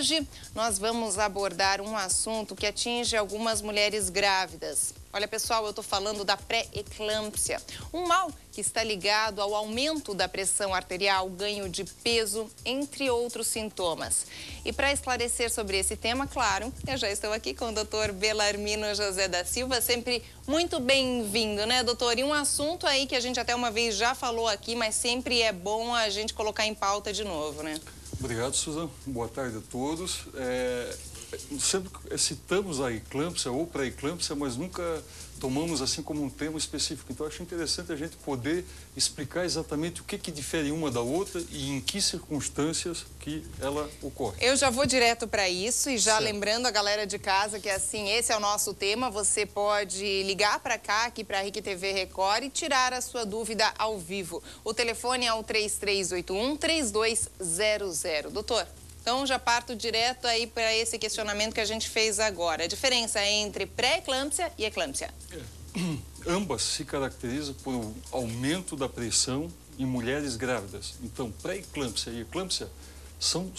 hoje nós vamos abordar um assunto que atinge algumas mulheres grávidas. Olha, pessoal, eu estou falando da pré-eclâmpsia, um mal que está ligado ao aumento da pressão arterial, ganho de peso, entre outros sintomas. E para esclarecer sobre esse tema, claro, eu já estou aqui com o Dr. Belarmino José da Silva, sempre muito bem-vindo, né, doutor? E um assunto aí que a gente até uma vez já falou aqui, mas sempre é bom a gente colocar em pauta de novo, né? Obrigado, Suzana. Boa tarde a todos. Sempre citamos a eclâmpsia ou pré-eclâmpsia, mas nunca tomamos assim como um tema específico. Então, acho interessante a gente poder explicar exatamente o que difere uma da outra e em que circunstâncias que ela ocorre. Eu já vou direto para isso e já lembrando a galera de casa que assim, esse é o nosso tema, você pode ligar para cá, aqui para a RIC TV Record e tirar a sua dúvida ao vivo. O telefone é o 3381-3200. Doutor, então já parto direto aí para esse questionamento que a gente fez agora. A diferença entre pré-eclâmpsia e eclâmpsia? Ambas se caracterizam por um aumento da pressão em mulheres grávidas. Então, pré-eclâmpsia e eclâmpsia são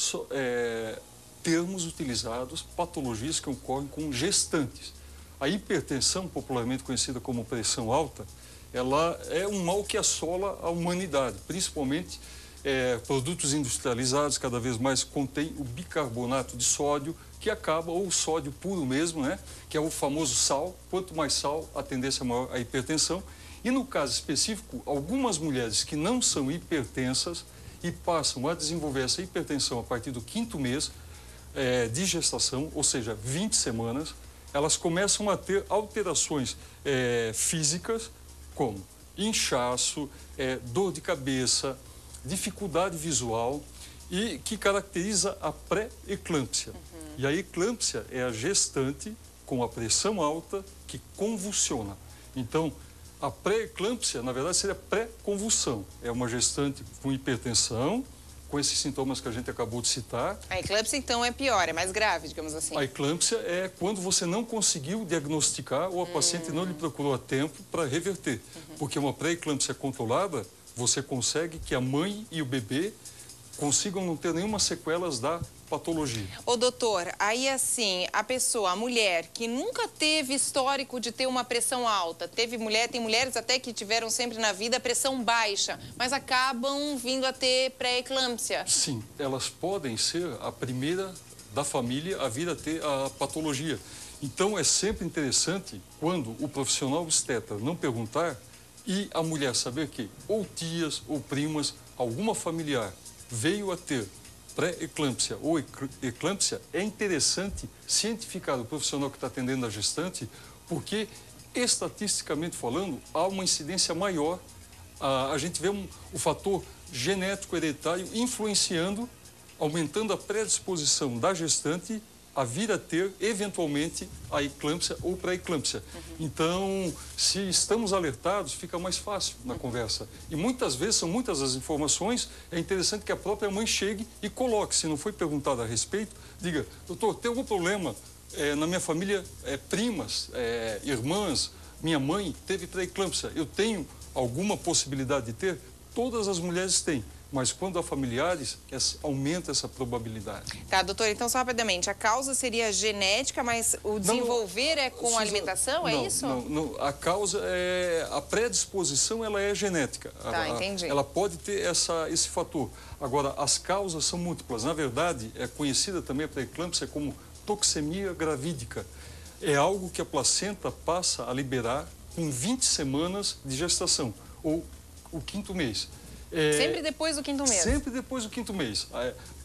termos utilizados, patologias que ocorrem com gestantes. A hipertensão, popularmente conhecida como pressão alta, ela é um mal que assola a humanidade, principalmente produtos industrializados cada vez mais contêm o bicarbonato de sódio, que acaba, ou o sódio puro mesmo, né? Que é o famoso sal. Quanto mais sal, a tendência é maior à hipertensão. E no caso específico, algumas mulheres que não são hipertensas e passam a desenvolver essa hipertensão a partir do 5º mês de gestação, ou seja, 20 semanas, elas começam a ter alterações físicas, como inchaço, dor de cabeça, dificuldade visual e que caracteriza a pré-eclâmpsia. E a eclâmpsia é a gestante com a pressão alta que convulsiona. Então, a pré-eclâmpsia, na verdade, seria pré-convulsão. É uma gestante com hipertensão, com esses sintomas que a gente acabou de citar. A eclâmpsia, então, é pior, é mais grave, digamos assim. A eclâmpsia é quando você não conseguiu diagnosticar ou a paciente não lhe procurou a tempo para reverter. Porque uma pré-eclâmpsia controlada, você consegue que a mãe e o bebê consigam não ter nenhuma sequelas da patologia. Ô, doutor, aí assim, a pessoa, a mulher que nunca teve histórico de ter uma pressão alta, tem mulheres até que tiveram sempre na vida pressão baixa, mas acabam vindo a ter pré-eclâmpsia. Sim, elas podem ser a primeira da família a vir a ter a patologia. Então, é sempre interessante quando o profissional obstetra não perguntar e a mulher saber que ou tias ou primas, alguma familiar veio a ter pré-eclâmpsia ou eclâmpsia, é interessante cientificar o profissional que está atendendo a gestante, porque estatisticamente falando, há uma incidência maior. A gente vê o fator genético hereditário influenciando, aumentando a predisposição da gestante a vir a ter, eventualmente, a eclâmpsia ou pré-eclâmpsia. Então, se estamos alertados, fica mais fácil na conversa. E muitas vezes, são muitas as informações, é interessante que a própria mãe chegue e coloque, se não foi perguntado a respeito, diga, doutor, tem algum problema na minha família, primas, irmãs, minha mãe teve pré-eclâmpsia, eu tenho alguma possibilidade de ter? Todas as mulheres têm. Mas quando há familiares, aumenta essa probabilidade. Tá, doutor, então só rapidamente, a causa seria genética, mas o desenvolver é com a alimentação, é isso? Não, a causa a predisposição, ela é genética. Tá, entendi. Ela pode ter esse fator. Agora, as causas são múltiplas. Na verdade, é conhecida também a pré-eclâmpsia como toxemia gravídica. É algo que a placenta passa a liberar com 20 semanas de gestação, ou o 5º mês. Sempre depois do 5º mês? Sempre depois do 5º mês.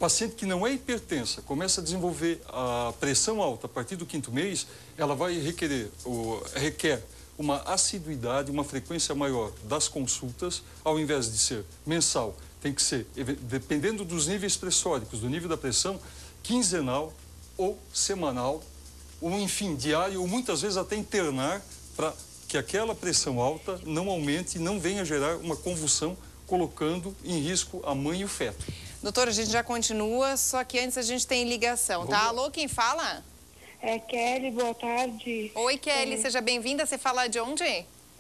Paciente que não é hipertensa, começa a desenvolver a pressão alta a partir do 5º mês, ela vai requer uma assiduidade, uma frequência maior das consultas, ao invés de ser mensal, tem que ser, dependendo dos níveis pressóricos, do nível da pressão, quinzenal ou semanal, ou enfim, diário, ou muitas vezes até internar, para que aquela pressão alta não aumente e não venha gerar uma convulsão, colocando em risco a mãe e o feto. Doutora, a gente já continua, só que antes a gente tem ligação, tá? Alô, quem fala? É Kelly, boa tarde. Oi, Kelly, seja bem-vinda. Você fala de onde?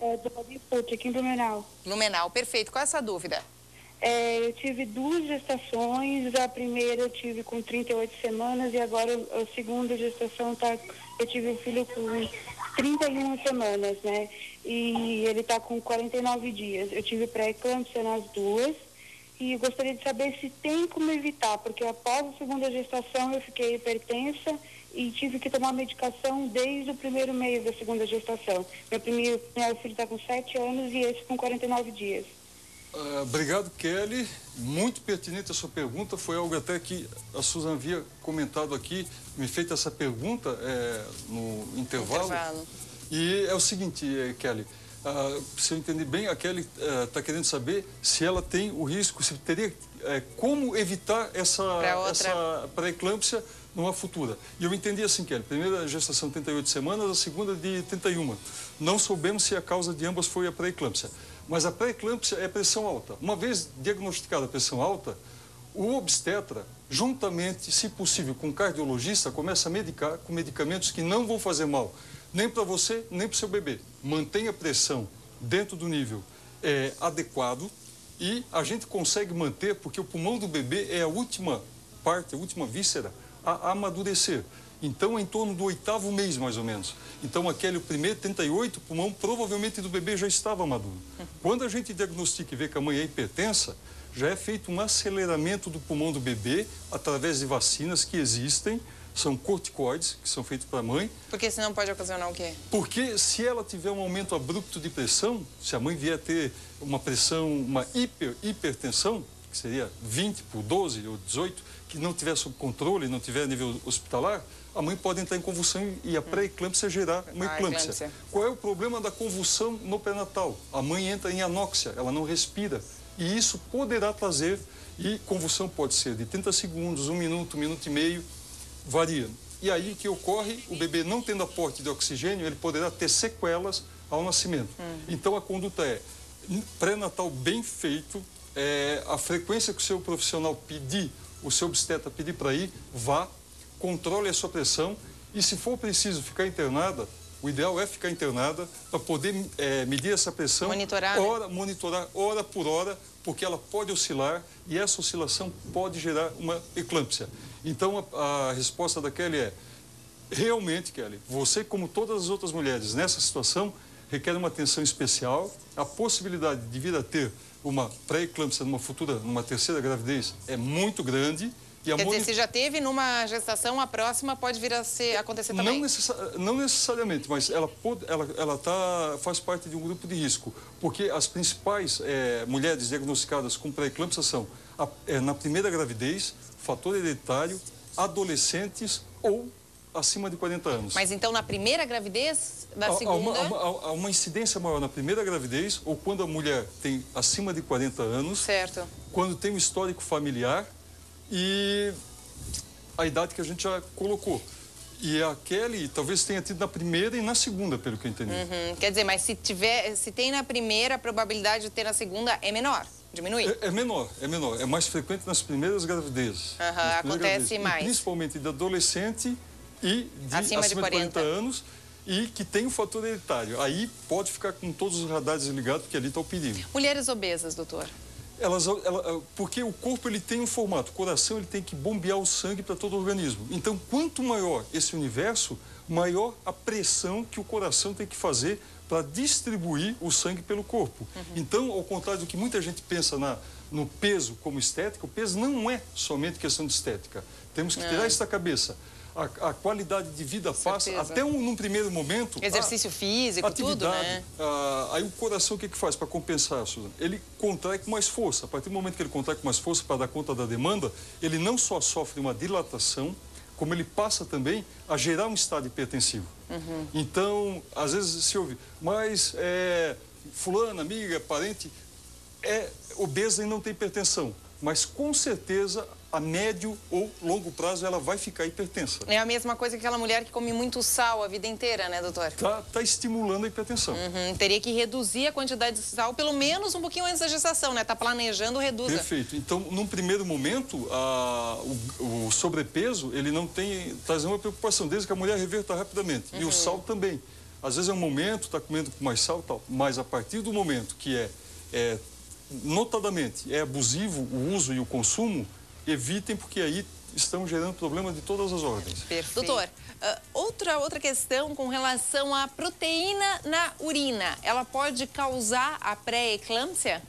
Do Horizonte, aqui em Blumenau. Blumenau, perfeito. Qual é a sua dúvida? Eu tive 2 gestações, a primeira eu tive com 38 semanas e agora a segunda gestação eu tive o filho com 31 semanas, né? E ele está com 49 dias. Eu tive pré-eclâmpsia nas 2 e eu gostaria de saber se tem como evitar, porque após a segunda gestação eu fiquei hipertensa e tive que tomar medicação desde o primeiro mês da segunda gestação. Meu filho está com 7 anos e esse com 49 dias. Obrigado, Kelly. Muito pertinente a sua pergunta. Foi algo até que a Suzana havia comentado aqui, me feito essa pergunta no intervalo. E é o seguinte, Kelly, se eu entendi bem, a Kelly está querendo saber se ela tem o risco, se teria como evitar essa pré-eclâmpsia numa futura. E eu entendi assim, Kelly, primeira gestação de 38 semanas, a segunda de 31. Não soubemos se a causa de ambas foi a pré-eclâmpsia. Mas a pré-eclâmpsia é pressão alta. Uma vez diagnosticada a pressão alta, o obstetra, juntamente, se possível, com o cardiologista, começa a medicar com medicamentos que não vão fazer mal, nem para você, nem para o seu bebê. Mantenha a pressão dentro do nível adequado e a gente consegue manter, porque o pulmão do bebê é a última parte, a última víscera a amadurecer. Então, em torno do 8º mês, mais ou menos. Então, aquele primeiro 38, o pulmão provavelmente do bebê já estava maduro. Quando a gente diagnostica e vê que a mãe é hipertensa, já é feito um aceleramento do pulmão do bebê através de vacinas que existem, são corticoides, que são feitos para a mãe. Porque senão pode ocasionar o quê? Porque se ela tiver um aumento abrupto de pressão, se a mãe vier a ter uma pressão, uma hipertensão, que seria 20 por 12 ou 18, que não tiver sob controle, não tiver a nível hospitalar, a mãe pode entrar em convulsão e a pré-eclâmpsia gerar uma eclâmpsia. Qual é o problema da convulsão no pré-natal? A mãe entra em anóxia, ela não respira. E isso poderá trazer, e convulsão pode ser de 30 segundos, 1 minuto, 1 minuto e meio, varia. E aí que ocorre, o bebê não tendo aporte de oxigênio, ele poderá ter sequelas ao nascimento. Então a conduta é pré-natal bem feito, a frequência que o seu profissional pedir, o seu obstetra pedir para ir, vá, controle a sua pressão e, se for preciso ficar internada, o ideal é ficar internada para poder medir essa pressão, monitorar hora por hora, porque ela pode oscilar e essa oscilação pode gerar uma eclâmpsia. Então, a resposta da Kelly é, realmente, Kelly, você, como todas as outras mulheres nessa situação, requer uma atenção especial. A possibilidade de vir a ter uma pré-eclâmpsia numa terceira gravidez é muito grande. E quer dizer, se já teve numa gestação, a próxima pode vir a acontecer também? Não necessariamente, mas ela faz parte de um grupo de risco, porque as principais mulheres diagnosticadas com pré-eclâmpsia são, na primeira gravidez, fator hereditário, adolescentes ou acima de 40 anos. Mas então, na primeira gravidez, na segunda... Há uma incidência maior na primeira gravidez ou quando a mulher tem acima de 40 anos. Certo. Quando tem um histórico familiar e a idade que a gente já colocou. E a Kelly talvez tenha tido na primeira e na segunda, pelo que eu entendi. Quer dizer, mas se tem na primeira, a probabilidade de ter na segunda é menor? Diminui? É menor. É mais frequente nas primeiras gravidezes. Acontece mais. E principalmente de adolescente e acima de 40 anos e que tem o fator hereditário. Aí pode ficar com todos os radares ligados, porque ali está o perigo. Mulheres obesas, doutor? Porque o corpo ele tem um formato, o coração ele tem que bombear o sangue para todo o organismo. Então, quanto maior esse universo, maior a pressão que o coração tem que fazer para distribuir o sangue pelo corpo. Então, ao contrário do que muita gente pensa no peso como estética, o peso não é somente questão de estética. Temos que tirar isso da cabeça. A qualidade de vida passa, até num primeiro momento... Exercício físico, tudo, né? Aí o coração o que faz para compensar, Suzana? Ele contrai com mais força. A partir do momento que ele contrai com mais força para dar conta da demanda, ele não só sofre uma dilatação, como ele passa também a gerar um estado hipertensivo. Então, às vezes se ouve, mas fulana, amiga, parente, é obesa e não tem hipertensão. Mas com certeza, a médio ou longo prazo, ela vai ficar hipertensa. É a mesma coisa que aquela mulher que come muito sal a vida inteira, né, doutor? Tá estimulando a hipertensão. Teria que reduzir a quantidade de sal, pelo menos um pouquinho antes da gestação, né? Tá planejando, reduza. Perfeito. Então, num primeiro momento, o sobrepeso, ele não traz nenhuma preocupação, desde que a mulher reverta rapidamente. E o sal também. Às vezes é um momento, tá comendo com mais sal e tal, mas a partir do momento que notadamente, é abusivo o uso e o consumo, evitem, porque aí estão gerando problemas de todas as ordens. Perfeito. Doutor, outra questão com relação à proteína na urina. Ela pode causar a pré-eclâmpsia?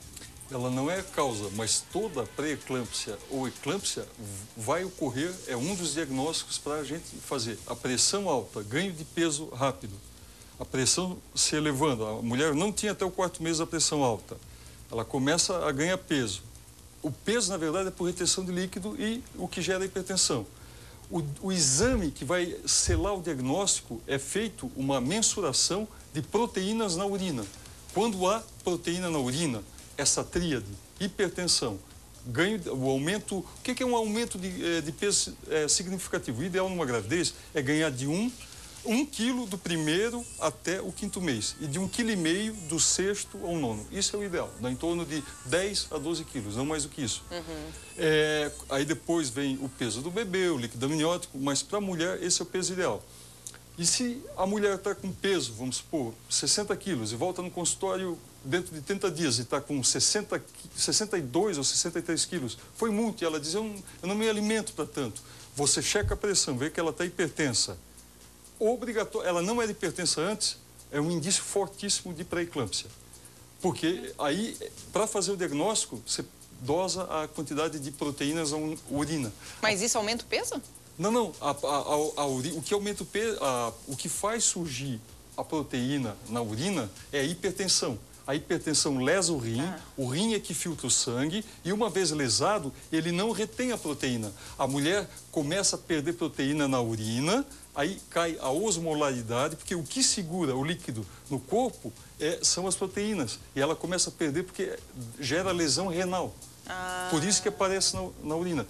Ela não é a causa, mas toda pré-eclâmpsia ou eclâmpsia vai ocorrer, é um dos diagnósticos para a gente fazer. A pressão alta, ganho de peso rápido, a pressão se elevando. A mulher não tinha até o 4º mês a pressão alta. Ela começa a ganhar peso. O peso, na verdade, é por retenção de líquido e o que gera hipertensão. O exame que vai selar o diagnóstico é feito uma mensuração de proteínas na urina. Quando há proteína na urina, essa tríade, hipertensão, ganho, o aumento... O que é um aumento de peso significativo? O ideal numa gravidez é ganhar de 1 quilo do 1º até o 5º mês e de 1,5 kg do 6º ao 9º. Isso é o ideal, dá em torno de 10 a 12 quilos, não mais do que isso. Aí depois vem o peso do bebê, o líquido amniótico, mas para a mulher esse é o peso ideal. E se a mulher está com peso, vamos supor, 60 quilos e volta no consultório dentro de 30 dias e está com 62 ou 63 quilos, foi muito, e ela diz, eu não me alimento para tanto. Você checa a pressão, vê que ela está hipertensa. Obrigatório, ela não era hipertensa antes, é um indício fortíssimo de pré-eclâmpsia. Porque aí, para fazer o diagnóstico, você dosa a quantidade de proteínas na urina. Mas isso aumenta o peso? Não. O que aumenta o peso, o que faz surgir a proteína na urina é a hipertensão. A hipertensão lesa o rim é que filtra o sangue e uma vez lesado, ele não retém a proteína. A mulher começa a perder proteína na urina, aí cai a osmolaridade, porque o que segura o líquido no corpo são as proteínas. E ela começa a perder porque gera lesão renal. Por isso que aparece na urina.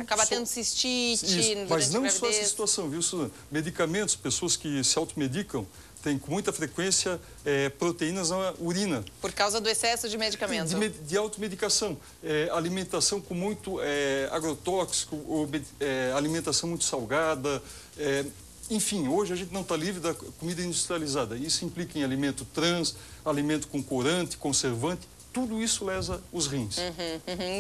Acaba tendo cistite durante mas não a só essa situação, viu, Suzana? Medicamentos, pessoas que se automedicam, tem com muita frequência proteínas na urina. Por causa do excesso de medicamento? De automedicação. Alimentação com muito agrotóxico, alimentação muito salgada. Enfim, hoje a gente não está livre da comida industrializada. Isso implica em alimento trans, alimento com corante, conservante. Tudo isso lesa os rins.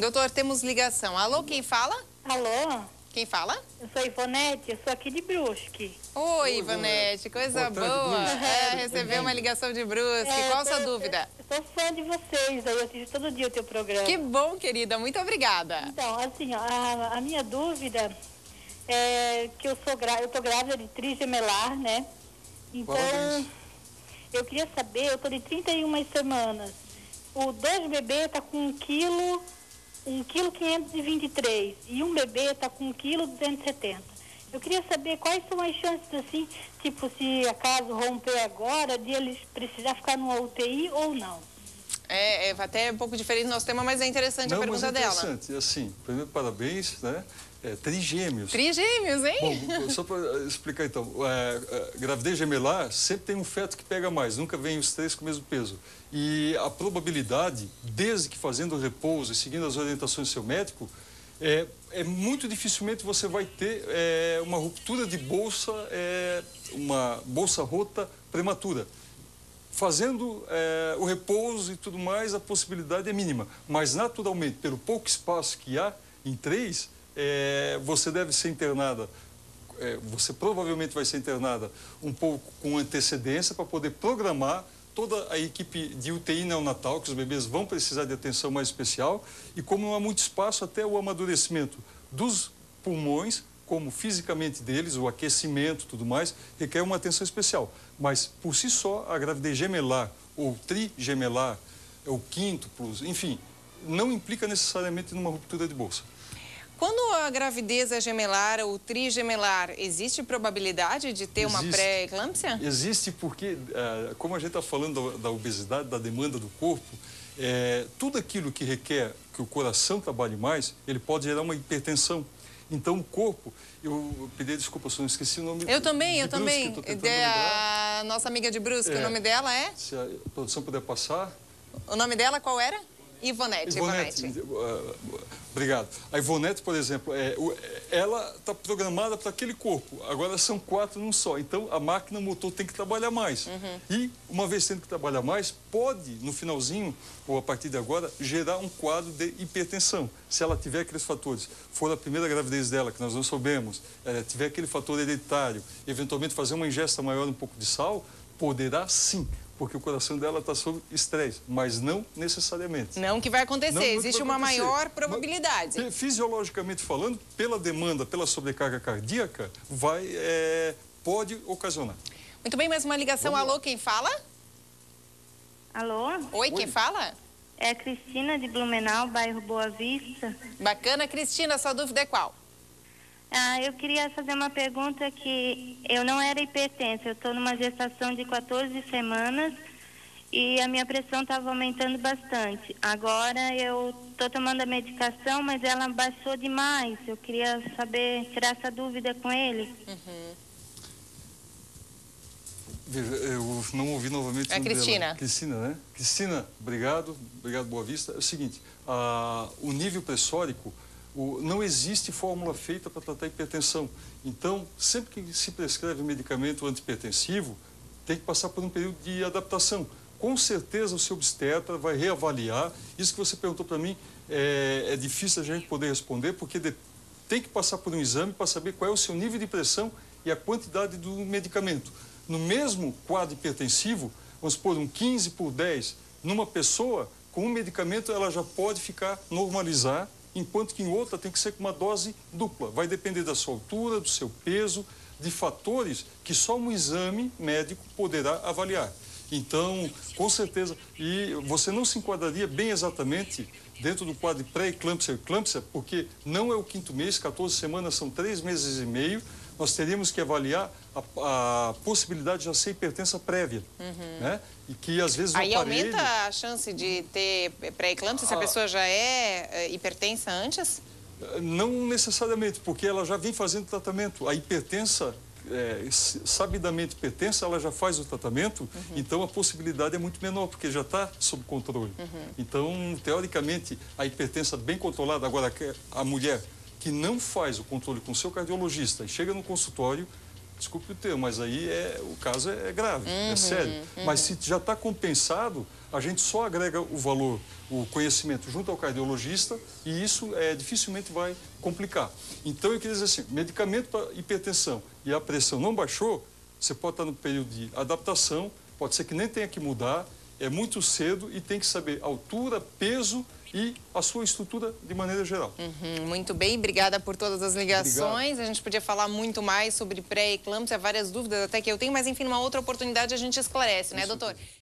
Doutor, temos ligação. Alô, quem fala? Alô? Quem fala? Eu sou Ivonete, eu sou aqui de Brusque. Oi, Ivonete, coisa boa. Receber uma ligação de Brusque. Qual a sua dúvida? Eu sou fã de vocês, aí eu assisto todo dia o teu programa. Que bom, querida, muito obrigada. Então, assim, a minha dúvida é que eu tô grávida de trigemelar, né? Então, eu queria saber, eu tô de 31 semanas. O 2 bebê tá com 1,523 kg e um bebê está com 1,270 kg. Eu queria saber quais são as chances, assim, tipo, se acaso romper agora, de eles precisar ficar numa UTI ou não. Até um pouco diferente do nosso tema, mas é interessante a pergunta dela. Não, mas é interessante. Assim, primeiro, parabéns, né? Trigêmeos. Trigêmeos, hein? Bom, só para explicar então, gravidez gemelar sempre tem um feto que pega mais, nunca vem os 3 com o mesmo peso. E a probabilidade, desde que fazendo repouso e seguindo as orientações do seu médico, muito dificilmente você vai ter uma ruptura de bolsa, uma bolsa rota prematura. Fazendo o repouso e tudo mais, a possibilidade é mínima. Mas, naturalmente, pelo pouco espaço que há em 3, você deve ser internada, você provavelmente vai ser internada um pouco com antecedência para poder programar toda a equipe de UTI neonatal, que os bebês vão precisar de atenção mais especial, e como não há muito espaço, até o amadurecimento dos pulmões, como fisicamente deles, o aquecimento e tudo mais, requer uma atenção especial. Mas, por si só, a gravidez gemelar ou trigemelar, ou quíntuplos, enfim, não implica necessariamente numa ruptura de bolsa. Quando a gravidez é gemelar ou trigemelar, existe probabilidade de ter uma pré-eclâmpsia? Existe porque, como a gente está falando da obesidade, da demanda do corpo, tudo aquilo que requer que o coração trabalhe mais, ele pode gerar uma hipertensão. Então, o corpo... Eu pedi desculpa, se eu não esqueci o nome... Eu também. A nossa amiga de Brusque, o nome dela é? Se a produção puder passar... O nome dela qual era? Ivonete. Obrigado. A Ivonete, por exemplo, ela está programada para aquele corpo. Agora são 4 num só. Então, a máquina, o motor tem que trabalhar mais. E, uma vez tendo que trabalhar mais, pode, no finalzinho, ou a partir de agora, gerar um quadro de hipertensão. Se ela tiver aqueles fatores, for a primeira gravidez dela, que nós não soubemos, tiver aquele fator hereditário, eventualmente fazer uma ingesta maior, um pouco de sal, poderá sim, porque o coração dela está sob estresse, mas não necessariamente. Não que vai acontecer, não existe uma acontecer. maior probabilidade. Fisiologicamente falando, pela demanda, pela sobrecarga cardíaca, pode ocasionar. Muito bem, mais uma ligação. Alô, quem fala? Alô? Oi, quem fala? É a Cristina de Blumenau, bairro Boa Vista. Bacana, Cristina, sua dúvida é qual? Eu queria fazer uma pergunta que eu não era hipertensa, eu estou numa gestação de 14 semanas e a minha pressão estava aumentando bastante. Agora eu estou tomando a medicação, mas ela baixou demais. Eu queria tirar essa dúvida com ele. Veja, eu não ouvi novamente o nome Cristina. dela. Cristina, né? Cristina, obrigado, Boa Vista. É o seguinte, o nível pressórico, não existe fórmula feita para tratar hipertensão. Então, sempre que se prescreve medicamento antihipertensivo, tem que passar por um período de adaptação. Com certeza o seu obstetra vai reavaliar. Isso que você perguntou para mim é difícil a gente poder responder, porque tem que passar por um exame para saber qual é o seu nível de pressão e a quantidade do medicamento. No mesmo quadro hipertensivo, vamos supor um 15/10, numa pessoa, com um medicamento ela já pode normalizar, enquanto que em outra tem que ser com uma dose dupla. Vai depender da sua altura, do seu peso, de fatores que só um exame médico poderá avaliar. Então, com certeza, e você não se enquadraria bem exatamente dentro do quadro de pré-eclâmpsia e eclâmpsia, porque não é o 5º mês, 14 semanas são 3 meses e meio, nós teríamos que avaliar a possibilidade de já ser hipertensa prévia, né? E que às vezes aí aumenta a chance de ter pré-eclâmpsia se a pessoa já é hipertensa antes? Não necessariamente, porque ela já vem fazendo tratamento. A hipertensa, sabidamente hipertensa, ela já faz o tratamento, então a possibilidade é muito menor, porque já está sob controle. Então, teoricamente, a hipertensa bem controlada, agora a mulher que não faz o controle com o seu cardiologista e chega no consultório, desculpe o termo, mas aí o caso é grave, é sério. Mas se já está compensado, a gente só agrega o valor, o conhecimento junto ao cardiologista e isso dificilmente vai complicar. Então, eu queria dizer assim, medicamento para hipertensão e a pressão não baixou, você pode estar no período de adaptação, pode ser que nem tenha que mudar, é muito cedo e tem que saber altura, peso e a sua estrutura de maneira geral. Muito bem, obrigada por todas as ligações. Obrigado. A gente podia falar muito mais sobre pré-eclâmpsia, várias dúvidas até que eu tenho, mas enfim, numa outra oportunidade a gente esclarece, né, doutor?